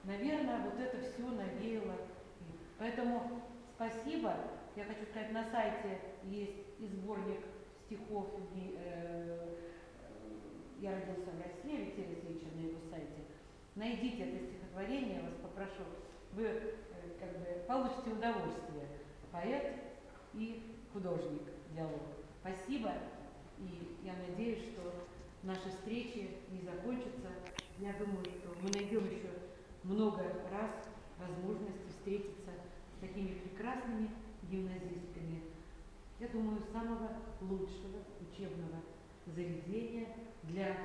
наверное, вот это все навеяло. Поэтому спасибо. Я хочу сказать, на сайте есть и сборник стихов «Я родился в России» Алексея Алексеевича на его сайте. Найдите это стихотворение, я вас попрошу. Вы как бы получите удовольствие. Поэт и художник, диалог. Спасибо. И я надеюсь, что наши встречи не закончатся. Я думаю, что мы найдем еще много раз возможности встретиться с такими прекрасными гимназистками. Я думаю, самого лучшего учебного заведения для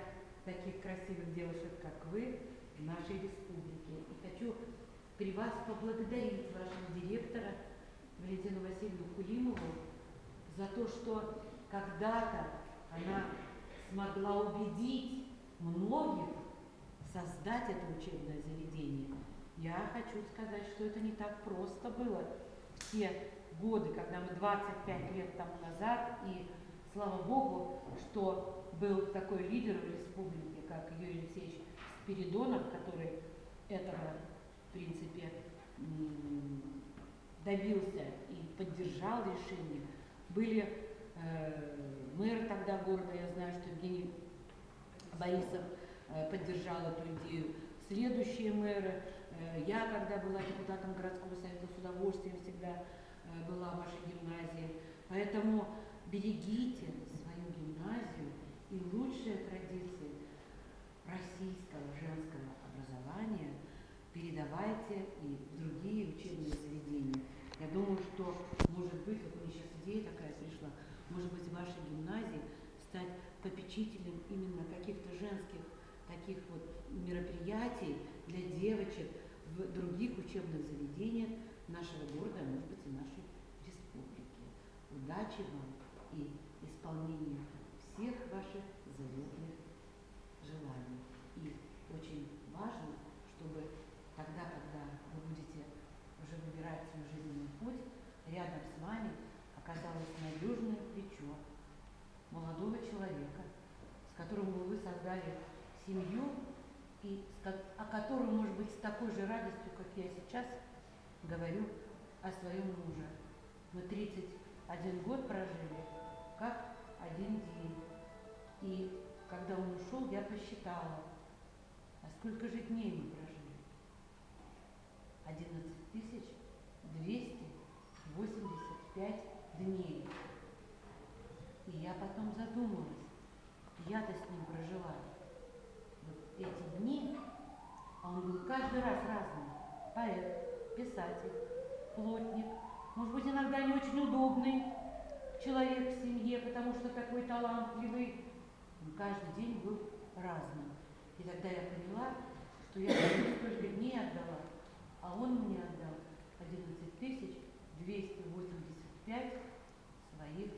таких красивых девушек, как вы, в нашей республике. И хочу при вас поблагодарить вашего директора Валентину Васильевну Кулимову за то, что когда-то она смогла убедить многих создать это учебное заведение. Я хочу сказать, что это не так просто было в те годы, когда мы 25 лет тому назад, и слава Богу, что был такой лидер в республике, как Юрий Алексеевич Спиридонов, который этого, в принципе, добился и поддержал решение. Были мэр тогда города, я знаю, что Евгений Борисов поддержал эту идею. Следующие мэры, я, когда была депутатом городского совета, с удовольствием всегда была в вашей гимназии. Поэтому берегите свою гимназию, и лучшие традиции российского женского образования передавайте и в другие учебные заведения. Я думаю, что, может быть, вот мне сейчас идея такая пришла, может быть, в вашей гимназии стать попечителем именно каких-то женских таких вот мероприятий для девочек в других учебных заведениях нашего города, а может быть, и нашей республики. Удачи вам и исполнения всех ваших заветных желаний. И очень важно, чтобы тогда, когда вы будете уже выбирать свой жизненный путь, рядом с вами оказалось надежное плечо молодого человека, с которым вы создали семью, и о котором, может быть, с такой же радостью, как я сейчас говорю о своем муже. Мы 31 год прожили, как один день. И когда он ушел, я посчитала, а сколько же дней мы прожили? 11 285 дней. И я потом задумалась, я-то с ним прожила вот эти дни, а он был каждый раз разный. Поэт, писатель, плотник, может быть, иногда не очень удобный человек в семье, потому что такой талантливый. Он каждый день был разным. И тогда я поняла, что я ему столько дней отдала, а он мне отдал 11 285 своих